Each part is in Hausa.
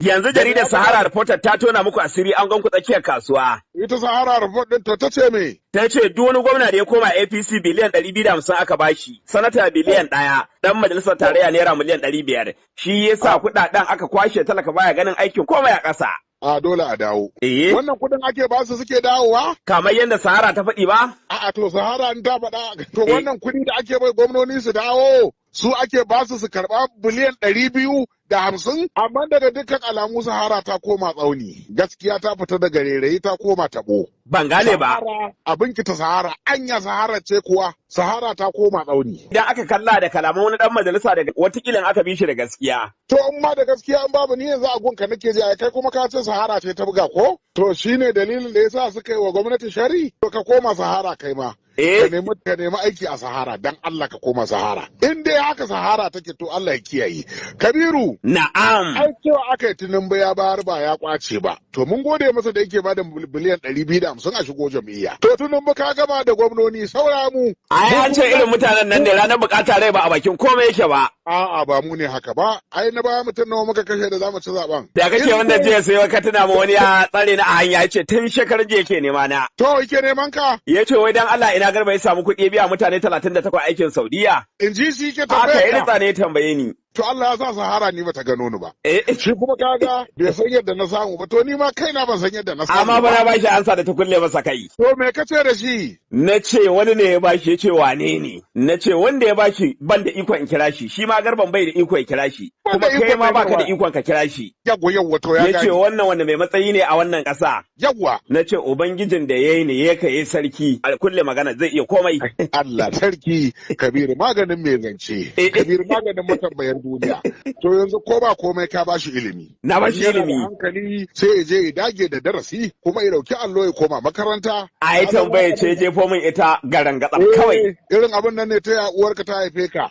Yanzu jaridar Sahara Reporter ta tona muku asiri an ganku tsakiyar kasuwa. Ita Sahara Report ɗin ta ce me? Ta ce duk wani gwamna da ya koma APC biliyan 250 aka bashi, sanata biliyan 1, dan majalisar tarayya naira miliyan 500. Shi yasa kuɗaɗen aka kwashe talaka baya ganin aikin komai a ƙasa. A dole a dawo. Wannan kuɗin ake ba su suke dawowa? Kamar yadda Sahara ta faɗi ba? A'a to Sahara in ta faɗa. To wannan kuɗi da ake bai gwamnoni su dawo. Su ake ba su karɓa biliyan 250, amma daga dukkan alamu Sahara ta koma tsauni. Gaskiya ta fita daga rairayi ta koma taɓo. Ban gane ba. Abin ki ta Sahara, anya Sahara ce kuwa, Sahara ta koma tsauni. Idan aka kalla da kalaman wani dan majalisa daga watakilin aka bi shi da gaskiya. To in ma da gaskiya an babu ni yanzu a gunka nake ji kai kuma ka ce Sahara ce ta buga ko? To shine dalilin da yasa suka yi wa gwamnati shari? To ka koma Sahara kai ma. Ka nemi aiki a Sahara dan Allah ka koma Sahara. In dai haka Sahara take to Allah ya kiyaye. Kabiru. Na'am. Ai cewa aka yi Tinubu ya bayar ba ya kwace ba. To mun gode masa da yake bada biliyan 250 a shigo jam'iyya. To Tinubu ka gama da gwamnoni saura mu. Ai an ce irin mutanen nan ne ranar bukata rai ba a bakin komai yake ba. A'a ba mu ne haka ba. Ai na baya mutum nawa muka kashe da zamu ci zaben. Da kake wanda jiya sai ka tuna ma wani ya tsare na a hanya yace tun shekarar jiya yake nema na. To yake neman ka? Yace wai dan Allah ina Garba ya samu kuɗi biya mutane 38 aikin Saudiya. In ji shi ke tambaye ka. Haka irin tsane tambaye ni. To Allah ya sa Sahara ni bata gano ni ba. Shi kuma kaga bai san yadda na samu ba to ni ma kaina ban san yadda na samu. Amma ba na bashi ansa da ta kulle masa kai. To me kace da shi? Na ce wani ne ya bashi ya ce wane ne? Na ce wanda ya bashi ban da ikon in kira shi, shi ma Garban bai da iko ya kira shi. Kuma kai ma baka da ikon ka kira shi. Yawwa to ya gani. Ya ce wannan wanda mai matsayi ne a wannan ƙasa. Yawwa. Na ce ubangijin da yayi ne ya kai sarki. A kulle magana zai iya komai. Allah sarki Kabiru maganin mai zance. Kabiru maganin matambayar duniya. To yanzu ko ba komai ka bashi ilimi. Na bashi ilimi. Hankali sai ya je ya dage da darasi kuma ya dauki allo ya koma makaranta. A yi tambaye ce jefo min ita garan gatsam kawai. Irin abin nan ne ta ya uwarka ta haife ka.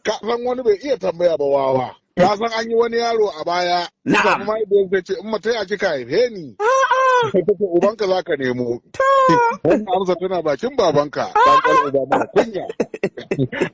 Ka san wani bai iya tambaya ba wawa. Ka san an yi wani yaro a baya. Na'am. Kuma ya ce in mata ya kika haife ni. Kace ubanka zaka nemo. Wannan amsa tana bakin babanka. Dan uba mana kunya.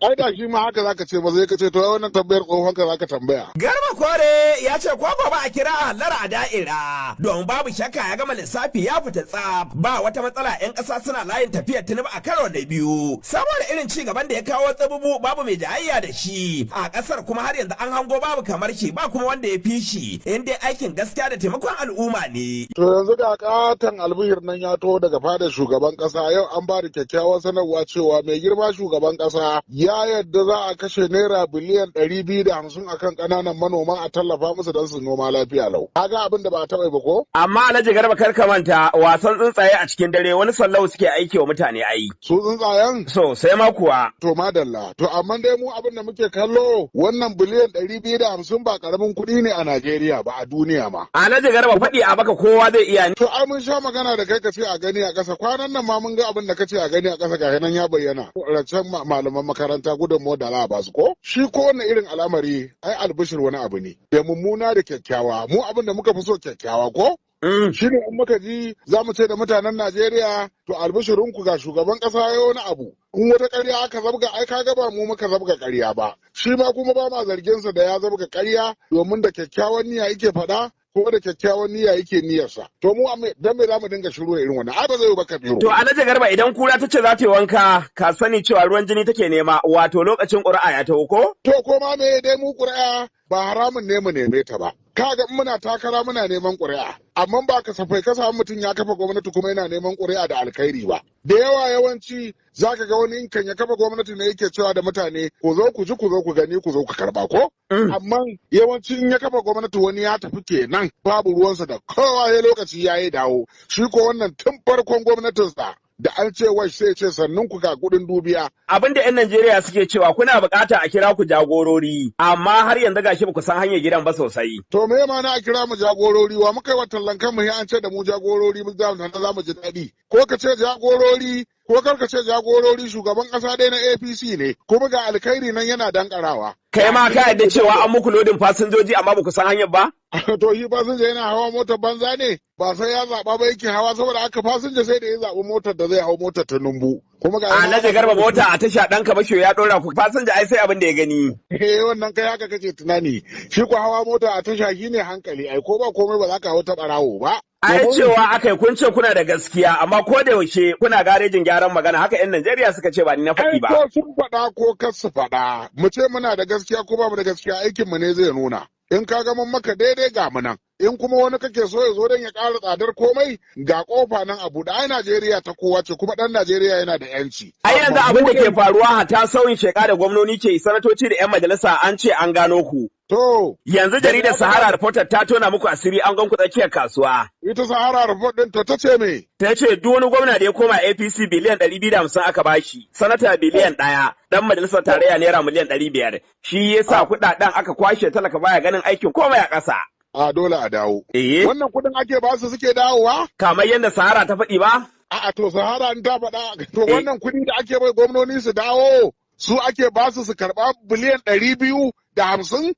Ai da shi ma haka zaka ce ba zai kace to wannan tambayar tsohonka zaka tambaya. Garba Kore ya ce ko ba a kira a hallara a da'ira. Don babu shakka ya gama lissafi ya fita tsaf. Ba wata matsala 'yan ƙasa suna layin tafiyar Tinubu a karo da biyu. Saboda irin ci gaban da ya kawo tsabubu babu mai jayayya da shi. A ƙasar kuma har yanzu an hango babu kamar shi ba kuma wanda ya fi shi. In dai aikin gaskiya da taimakon al'umma ne. To yanzu ga katon albihir nan ya taho daga fadar shugaban kasa yau an ba da kyakkyawar sanarwa cewa mai girma shugaban kasa ya yadda za a kashe naira biliyan 250 akan kananan manoma a tallafa musu don su noma lafiya lau. Kaga abin da ba taɓa ba ko? Amma Alhaji Garba kar ka manta wasan tsuntsaye a cikin dare wani sallau suke aiki wa mutane ai. Su tsuntsayen? So sai ma kuwa. To madalla. To amma dai mu abin da muke kallo wannan biliyan 250 ba karamin kuɗi ne a Najeriya ba a duniya ma. Alhaji Garba faɗi a baka kowa zai iya. To ai mun sha magana da kai ka ce a gani a ƙasa kwanan nan ma mun ga abin da ka ce a gani a ƙasa ga nan ya bayyana. Rancen malaman makaranta gudunmawar da za a basu ko? Shi ko wannan irin al'amari ai albishir wani abu ne. Da mummuna da kyakkyawa mu abin da muka fi so kyakkyawa ko? Shi ne in muka ji za mu ce da mutanen Najeriya to albishirinku ga shugaban ƙasa ya wani abu. In wata ƙarya aka zabga ai kaga ba mu muka zabga ƙarya ba. Shi ma kuma ba ma zarginsa da ya zabga ƙarya domin da kyakkyawan niyya yake faɗa kuma da kyakkyawan niyya yake niyyarsa. To mu dan me zamu dinga shiru irin wannan? Ai ba zai yi ba Kabiru. To Alhaji Garba idan kura ta ce za ta yi wanka ka sani cewa ruwan jini take nema wato lokacin ƙuri'a ya taho ko? To ko ma me dai mu ƙuri'a ba haramun ne mu neme ta ba. Kaga in muna takara muna neman ƙuri'a amma ba kasafai ka samu mutum ya kafa gwamnati kuma yana neman ƙuri'a da alkhairi ba. Da yawanci zaka ga wani in kan ya kafa gwamnati ne yake cewa da mutane ku zo ku ji ku zo ku gani ku zo ku karba ko? Amma yawanci in ya kafa gwamnati wani ya tafi kenan babu ruwansa da kowa ya lokaci ya yi dawo. Shi ko wannan tun farkon gwamnatinsa da an ce wai sai ce sannun ku ga kudin dubiya. Abin da 'yan Najeriya suke cewa kuna bukata a kira ku jagorori amma har yanzu gashi ba ku san hanyar gidan ba sosai. To me ma na a kira mu jagorori wa muka yi wa tallan kanmu an ce da mu jagorori mu za mu ji daɗi. Ko ka ce jagorori ko karka ce jagorori shugaban ƙasa dai na APC ne kuma ga alkhairi nan yana dankarawa. Kai ma ka yadda cewa an muku lodin fasinjoji amma ba ku san hanyar ba? To shi fasinja yana hawa motar banza ne ba sai ya zaɓa ba yake hawa saboda haka fasinja sai da ya zaɓi motar da zai hau motar Tinubu. Kuma ga Alhaji Garba mota a tasha ɗan kamasho ya ɗora ku fasinja ai sai abin da ya gani. Wannan kai haka kake tunani shi ko hawa mota a tasha shi ne hankali ai ko ba komai ba za ka hau ta ɓarawo ba. Ai cewa akai kun ce kuna da gaskiya amma ko da yaushe kuna garejin gyaran magana haka 'yan Najeriya suka ce ba ni na faɗi ba. Ai ko sun faɗa ko kar su faɗa mu ce muna da gaskiya ko ba mu da gaskiya aikin mu ne zai nuna. In ka ga mun maka daidai ga mu nan. In kuma wani kake so ya zo don ya ƙara tsadar komai ga kofa nan a buɗe ai Najeriya ta kowa ce kuma ɗan Najeriya yana da yanci. Ai yanzu abin da ke faruwa hata sauyin sheka da gwamnoni ke sanatoci da 'yan majalisa an ce an gano ku. To. Yanzu jaridar Sahara Reporter ta tona muku asiri an gan ku tsakiyar kasuwa. Ita Sahara Report ɗin ta ce me? Ta ce duk wani gwamna da ya koma APC biliyan 250 aka bashi, sanata biliyan 1, ɗan majalisar tarayya naira miliyan 500. Shi yasa kuɗaɗen aka kwashe talaka baya ganin aikin komai a ƙasa. A dole a dawo. Wannan kuɗin ake ba su suke dawowa? Kamar yadda Sahara ta faɗi ba? A'a to Sahara in ta faɗa to wannan kuɗi da ake bai gwamnoni su dawo su ake ba su karɓa biliyan 250?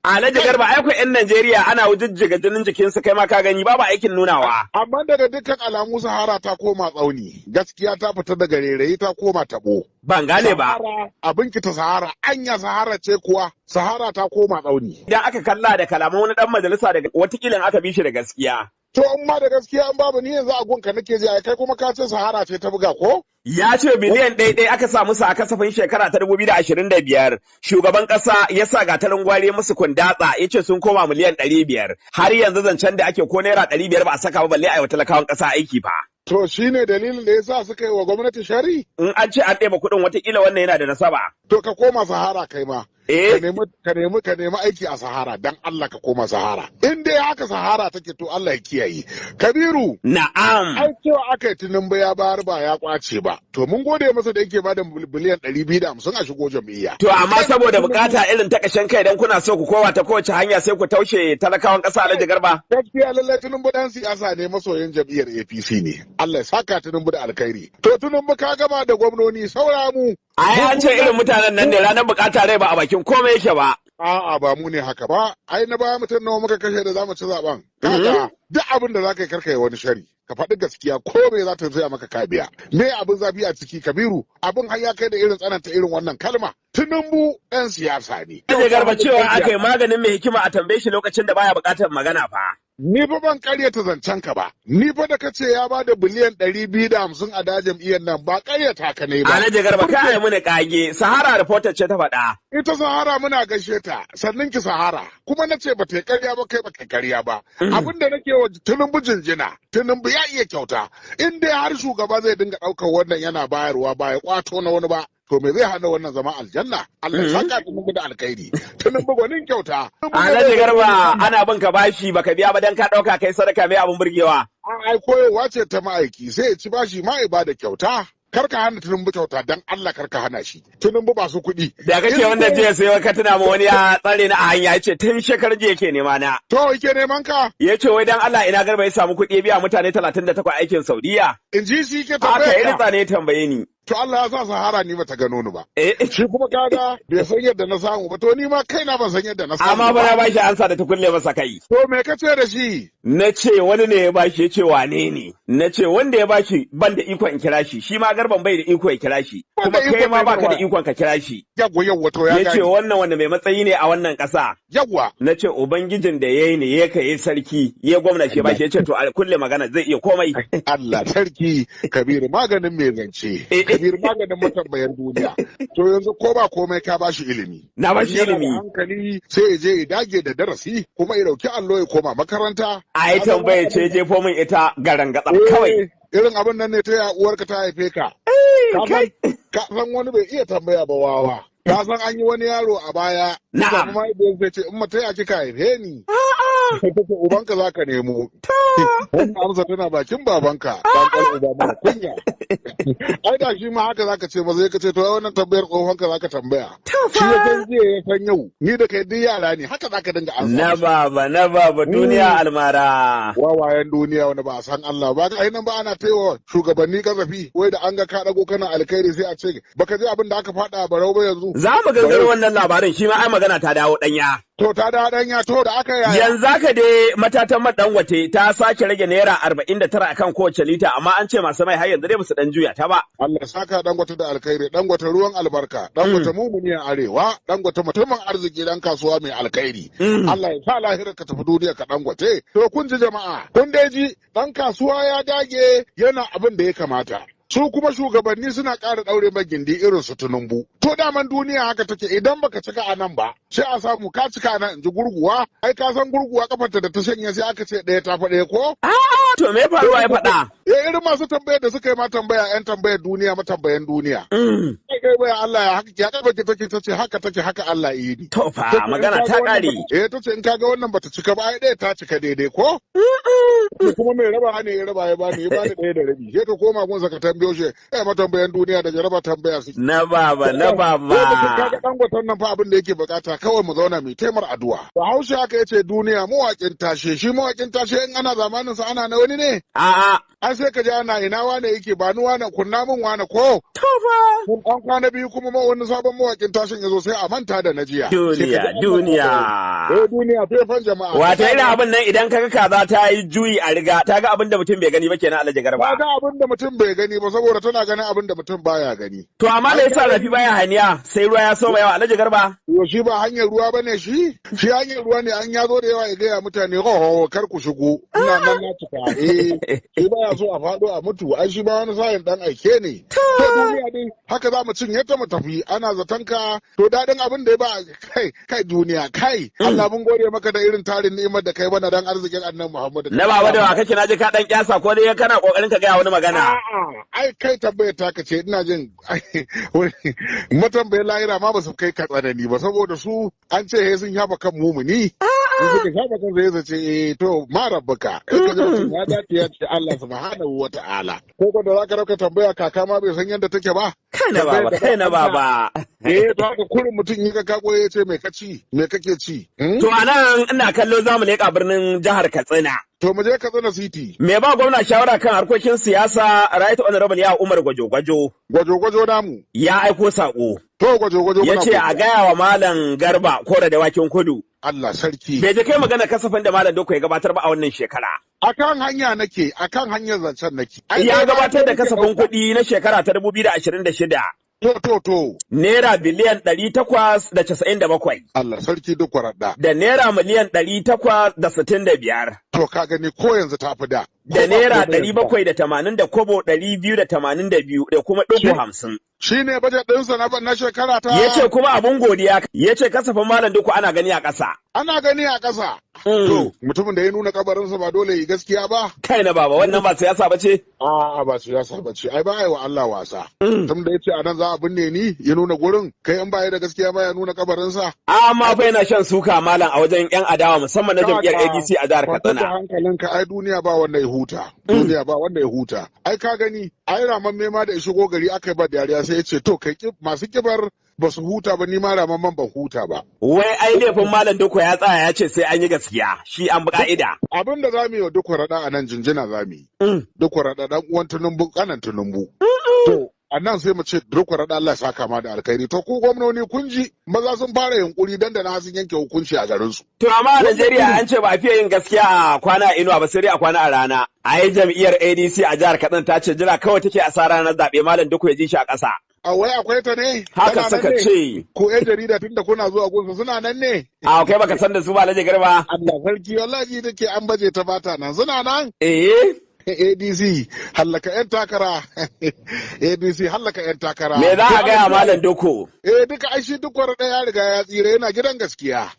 Alhaji Garba ai 'yan Najeriya ana wujijjiga jinin jikinsu kai ma ka gani babu aikin nunawa. Amma daga dukkan alamu Sahara ta koma tsauni. Gaskiya ta fita daga rairayi ta koma tabo. Ban gane ba. Abin ki ta Sahara anya Sahara ce kuwa Sahara ta koma tsauni. Idan aka kalla da kalaman wani dan majalisa daga watakila aka bi shi da gaskiya. To in ma da gaskiya an babu ni yanzu a gunka nake ji kai kuma ka ce Sahara ce ta buga ko? Ya ce biliyan ɗaya aka samu sa a kasafin shekara ta 2025. Shugaban ƙasa ya sa gatarin gwari musu kundatsa ya ce sun koma miliyan 500. Har yanzu zancen da ake ko naira 500 ba a saka ba balle a yi wa talakawan ƙasa aiki fa. To shi ne dalilin da ya sa suka yi wa gwamnati shari? In an ce an ɗeba kuɗin watakila wannan yana da nasaba. To ka koma Sahara kai ma. Ka nemi aiki a Sahara dan Allah ka koma Sahara. In dai haka Sahara take to Allah ya kiyaye. Kabiru. Na'am. Ai cewa aka yi Tinubu ya bayar ba ya kwace ba. To mun gode masa da yake bada biliyan 250 a shigo jam'iyya. To amma saboda bukata irin ta kashen kai dan kuna so ku kowa ta kowace hanya sai ku taushe talakawan ƙasa Alhaji Garba. Gaskiya lallai Tinubu dan siyasa ne masoyin jam'iyyar APC ne. Allah ya saka Tinubu da alkhairi. To Tinubu ka gama da gwamnoni saura mu. Ai an ce irin mutanen nan ne ranar bukata rai ba a bakin komai yake ba. A'a ba mu ne haka ba. Ai na baya mutum nawa muka kashe da zamu ci zaben. Kaga duk abin da zaka yi karka yi wani shari. Ka faɗi gaskiya ko me za ta zaya maka kabiya. Me abin zafi a ciki Kabiru abin har ya kai da irin tsananta irin wannan kalma. Tinubu ɗan siyasa ne. Alhaji Garba cewa aka yi maganin mai hikima a tambaye shi lokacin da baya bukatar magana fa. Ni fa ban karyata zancen ka ba. Ni fa da kace ya bada biliyan 250 a dajin iyan nan ba karyata ka ne ba. Alhaji Garba ka yi mini kage. Sahara Reporter ce ta faɗa. Ita Sahara muna gaishe ta. Sannan ki Sahara. Kuma na ce ba ta yi karya ba kai ba ka karya ba. Abin da nake wa Tinubu jinjina. Tinubu ya iya kyauta. In dai har shugaba zai dinga ɗaukar wannan yana bayarwa ba ya kwato na wani ba. To me zai hana wannan zama aljanna? Allah ya saka Tinubu da alkhairi. Tinubu gwanin kyauta. Alhaji Garba ana bin ka bashi baka biya ba dan ka dauka kai sadaka mai abun burgewa. Ai koyewa ce ta ma'aiki sai ya ci bashi ma ibada kyauta. Kar ka hana Tinubu kyauta dan Allah kar ka hana shi. Tinubu ba su kuɗi. Da kake wanda jiya sai ka tuna ma wani ya tsare ni a hanya yace tun shekar jiya yake nema na. To yake neman ka? Yace wai dan Allah ina Garba ya samu kuɗi biya mutane 38 aikin Saudiya. In ji shi ke tambaye ka. Haka irin tsane tambaye ni. To Allah ya sa Sahara ni bata gano ni ba. Shi kuma kaga bai san yadda na samu ba to ni ma kaina ban san yadda na samu. Amma ba na bashi ansa da ta kulle masa kai. To me ka ce da shi? Na ce wani ne ya bashi ya ce wane ne? Na ce wanda ya bashi ban da ikon in kira shi, shi ma Garban bai da iko ya kira shi. Kuma kai ma baka da ikon ka kira shi. Yawwa to ya gani. Ya ce wannan wanda mai matsayi ne a wannan ƙasa. Yawwa. Na ce ubangijin da yayi ne ya kai sarki, ya gwamna shi bashi ya ce to a kulle magana zai iya komai. Allah sarki Kabiru maganin me zance. Kabiru maganin matambayar duniya. To yanzu ko ba komai ka bashi ilimi. Na bashi ilimi. Hankali sai ya je ya dage da darasi kuma ya dauki allo ya koma makaranta. A yi tambaye ce jefo min ita garan-gatsam kawai. Irin abin nan ne ta ya uwarka ta haife ka. Ka san wani bai iya tambaya ba wawa. Ka san an yi wani yaro a baya. Na'am. Kuma idan zai ce in mata ya kika haife ni. Kake ubanka za ka nemo. Wannan amsa tana bakin babanka. Dan uba mara kunya. Ai da shi ma haka zaka ce ba zai ka ce to wannan tambayar tsohon ka zaka tambaya. Shi ya san jiya ya san yau ni da kai duk yara ne haka zaka dinga ansa. Na baba duniya almara. Wawayen duniya wanda ba a san Allah ba ga nan ba ana taiwa shugabanni kasafi wai da an ga ka dago kana alkhairi sai a ce baka ji abin da aka faɗa a barau ba yanzu. Za mu gangaro wannan labarin shi ma ai magana ta dawo ɗanya. To ta da danya to da aka yaya. Yanzu haka dai matatan man Dangote ta sake rage naira 49 akan kowace lita amma an ce masu mai har yanzu dai basu dan juya ta ba. Allah saka Dangote da alkhairi, Dangote ruwan albarka, Dangote mumuni a arewa, Dangote mutumin arziki dan kasuwa mai alkhairi. Allah ya sa lahirar ka tafi duniya ka Dangote. To kun ji jama'a, kun dai ji dan kasuwa ya dage yana abin da ya kamata. Su kuma shugabanni suna ƙara ɗaure magindi irin su Tinubu. To daman duniya haka take idan baka cika a nan ba, sai a samu ka cika a nan in ji gurguwa. Ai ka san gurguwa kafarta da ta shanye sai aka ce ɗaya ta faɗe ko? To me faruwa ya faɗa? Irin masu tambayar da suka yi ma tambaya 'yan tambayar duniya matambayan duniya. Kai baya Allah ya haka ya kai baki take tace haka take haka Allah yi ni. To fa magana ta ƙare. Tace in kaga wannan bata cika ba ai ɗaya ta cika daidai ko? Kuma mai raba ne ya raba ya bani ɗaya da rabi. Sai ka koma gun saka tambayo shi matambayan duniya da jaraba tambaya su. Na baba. Kaga Dangoten nan fa abin da yake bukata kawai mu zauna mai taimar addu'a. Bahaushe haka yace duniya mawaƙin tashe shi mawaƙin tashe in ana zamanin sa ana na wani ne? A'a. An sai ka ji ana ina wane yake ba ni wane kunna min wane ko? To fa. An kwana biyu kuma wani sabon mawaƙin tashin ya zo sai a manta da na jiya. Duniya fefan jama'a. Wato irin abin nan idan kaga kaza ta yi juyi a riga ta ga abin da mutum bai gani ba kenan Alhaji Garba. Ta ga abin da mutum bai gani ba saboda tana ganin abin da mutum baya gani. To amma me yasa rafi baya haniya sai ruwa ya soma yawa Alhaji Garba? Yo shi ba hanyar ruwa bane shi? Shi hanyar ruwa ne an ya zo da yawa ya gaya mutane ho kar ku shigo. Ina nan na cika. Shi baya so a faɗo a mutu ai shi ba wani sayin dan aike ne. To duniya dai haka za mu cinye ta mu tafi ana zaton ka to dadin abin da ya ba kai duniya kai Allah mun gode maka da irin tarin ni'imar da kai bana dan arzikin annabi Muhammad. Na baba da wa kake naji ka dan kyasa ko dai kana kokarin ka ga wani magana. A'a ai kai tambayar ta kace ina jin matambayar lahira ma ba su kai ka tsanani ba saboda su an ce he sun yafa kan mumuni. Suka shafa kan zai zace to ma rabbuka in ka ji mutum ya dace ya ce Allah subhanahu wa ta'ala ko da zaka rauka tambaya kaka ma bai san yadda take ba kai na baba to haka kurin mutum yi ka kago ya ce me kake ci to anan ina kallo zamu leƙa birnin jihar Katsina. To mu je Katsina City. Me ba gwamna shawara kan harkokin siyasa Right Honorable ya Umar Gwajo-Gwajo. Gwajo-gwajo namu. Ya aiko sako. To gwajo-gwajo ya ce a gaya wa Malam Garba kora da wakin kudu. Allah sarki. Bai je kai magana kasafin da Malam Doko ya gabatar ba a wannan shekara. Akan hanya nake, akan hanyar zancen nake. Ya gabatar da kasafin kuɗi na shekara ta 2026. To. Naira biliyan 897. Allah sarki duk waraɗa. Da naira miliyan 865. To ka gani ko yanzu ta fi da. Da naira 780 da kobo 282 da kuma ɗigo 50. Shi ne bajet ɗinsa na shekara ta. Ya ce kuma abun godiya, ya ce kasafin Malam Doko ana gani a ƙasa. Ana gani a ƙasa. To, mutumin da ya nuna kabarinsa ba dole yi gaskiya ba. Kai na baba, wannan ba siyasa ba ce? A'a ba siyasa ba ce, ai ba ai wa Allah wasa. Tun da ya ce a nan za a binne ni ya nuna gurin, kai in ba da gaskiya ba ya nuna kabarinsa. Amma fa yana shan suka malam a wajen 'yan adawa musamman na jam'iyyar ADC a jihar Katsina. Kwanta hankalinka ai duniya ba wanda ya huta. Duniya ba wanda ya huta. Ai ka gani, ai raman ma da ya shigo gari aka yi ba dariya sai ya ce to kai masu kibar ba su huta ba ni ma ramamman ban huta ba. Wai ai laifin Malam Doko ya tsaya ya ce sai an yi gaskiya shi an bi ka'ida. Abin da za mu yi wa Doko raɗa a nan jinjina za mu yi. Doko raɗa ɗan uwan Tinubu ƙanan Tinubu. To a nan sai mu ce Doko raɗa Allah ya saka ma da alkhairi. To ku gwamnoni kun ji maza sun fara yunkuri dan da na sun yanke hukunci a garinsu. To amma a Najeriya an ce ba a fiye yin gaskiya a kwana a inuwa ba sai dai a kwana a rana. A yi jam'iyyar ADC a jihar Katsina ta ce jira kawai take a sa ranar zaɓe Malam Doko ya ji shi a ƙasa. A wai akwai ta ne? Haka suka ce. Ko 'yan jarida tun da kuna zuwa gunsu suna nan ne? A kai baka san da su ba Alhaji Garba. Allah sarki wallahi da ke an baje ta bata nan suna nan? ADC hallaka 'yan takara. ADC hallaka 'yan takara. Me za a gaya Malam Doko? Duka aishi duk wani ɗaya ya riga ya tsira yana gidan gaskiya.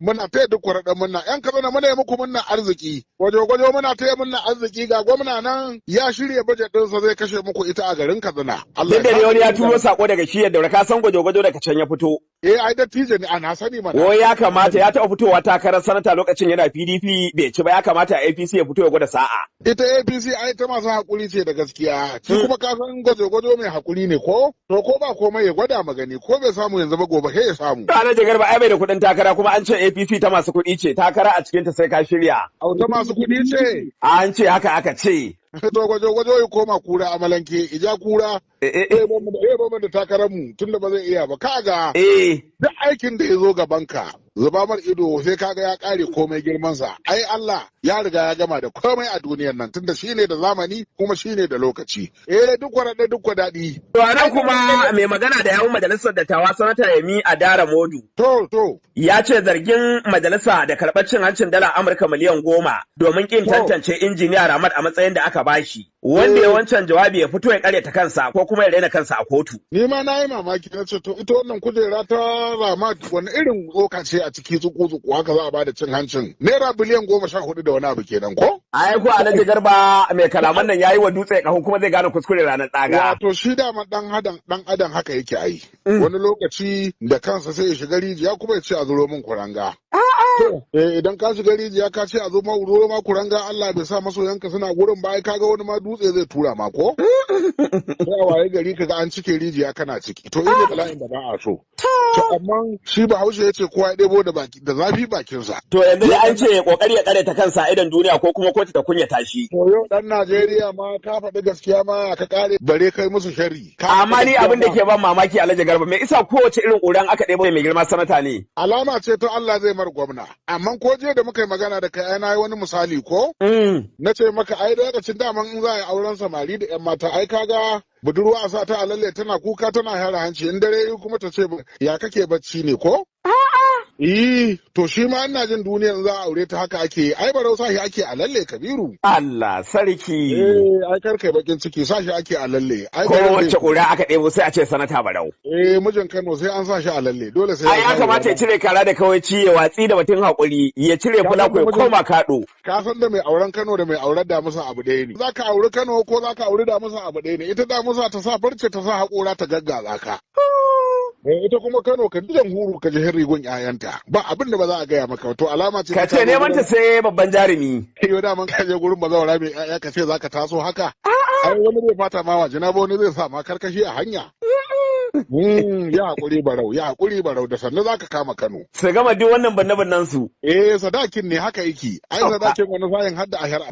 Muna taya duk kwaraɗan muna. ‘Yan Katsina muna yi muku muna arziki. Gwajo-gwajo muna taya muna arziki ga gwamna nan ya shirya bajet ɗinsa zai kashe muku ita a garin Katsina. Duk da wani ya turo sako daga shi yadda ka san gwajo-gwajo daga can ya fito. Ai dattijo ne ana sani mana. Wai ya kamata ya taɓa fitowa takarar sanata lokacin yana PDP bai ci ba ya kamata a APC ya fito ya gwada sa'a. Ita APC ai ta masu hakuri ce da gaskiya. Shi kuma ka san gwajo-gwajo mai hakuri ne ko? To ko ba komai ya gwada magani ko bai samu yanzu ba gobe sai ya samu. Ranar Garba ai bai da kuɗin takara kuma an ce APC ta masu kuɗi ce takara a cikin ta sai ka shirya. Au ta masu kuɗi ce. An ce haka aka ce. To gwajo-gwajo ya koma kura amalanke ija kura. Ba da takarar mu tunda ba zai iya ba kaga. Duk aikin da ya zo gabanka zuba mar ido sai kaga ya kare komai girmansa. Ai Allah ya riga ya gama da komai a duniyar nan tunda shine da zamani kuma shine da lokaci. Duk waraɗe duk daɗi. To anan kuma mai magana da yawun majalisar dattawa sanata Yemi Adara Modu. To. Ya ce zargin majalisa da karɓar cin hancin dala Amurka miliyan 10 domin kin tantance injiniya Ramat a matsayin da aka bashi. Wanda ya wancan jawabi ya fito ya karyata kansa ko kuma ya raina kansa a kotu. Ni ma na yi mamaki na ce to ita wannan kujera ta Ramat wani irin tsoka ce a ciki tsuku haka za a bada cin hancin. Naira biliyan 14 da wani abu kenan ko? Ai ko Alhaji Garba mai kalaman nan yayi wa dutse kaho kuma zai gane kuskure ranar daga. Wato shi da dan adam haka yake ai. Wani lokaci da kansa sai ya shiga rijiya kuma ya ce a zuro min kuranga. Idan ka shiga rijiya ka ce a zo ma zuro ma kuranga Allah bai sa masoyanka suna gurin ba ai kaga wani ma dutse zai tura ma ko? Sai a waye gari kaga an cike rijiya kana ciki. To ina bala'in da ba a so. To amma shi Bahaushe ya ce kowa ya ɗebo da zafi bakinsa. To yanzu dai an ce kokari ya kare ta kansa idan duniya ko kuma kotu ta kunya tashi. To yau dan Najeriya ma ka faɗi gaskiya ma ka kare bare kai musu sharri. Amma ni abin da ke ban mamaki Alhaji Garba me isa kowace irin ƙuran aka ɗebo mai girma sanata ne. Alama ce to Allah zai mar gwamna. Amma ko je da muka yi magana da kai na yi wani misali ko? Na ce maka ai da lokacin daman in za a yi auren samari da 'yan mata ai kaga budurwa a sa ta a lalle tana kuka tana hara hanci in dare kuma ta ce ya kake bacci ne ko? To shi ma ina jin duniyar za a aure ta haka ake ai barau sashi ake a lalle Kabiru. Allah sarki. Ai kar kai bakin ciki sashi ake a lalle. Ai ko wacce ƙura aka ɗebo sai a ce sanata barau. Mijin Kano sai an sa shi a lalle dole sai. Ai ya kamata ya cire kara da kawaici ya watsi da batun haƙuri ya cire fulako ya koma kaɗo. Ka san da mai auren Kano da mai auren Damusa abu ɗaya ne. Za ka auri Kano ko za ka auri Damusa abu ɗaya ne. Ita Damusa ta sa farce ta sa haƙora ta gaggaza ka. Ita kuma Kano ka dijan huru ka ji rigun 'ya'yanta ba abin da ba za a gaya maka to alama ce ka ce neman ta sai babban jarumi. Yau da man ka je gurin bazawara mai 'ya'ya ka ce za ka taso haka. Ai wani zai fata ma wajina ba wani zai sa ma karkashi a hanya. Ya haƙuri barau da sannu za ka kama Kano. Su gama duk wannan banne-bannen su. Sadakin ne haka yake. Ai sadakin wani sayin hadda a shari'a.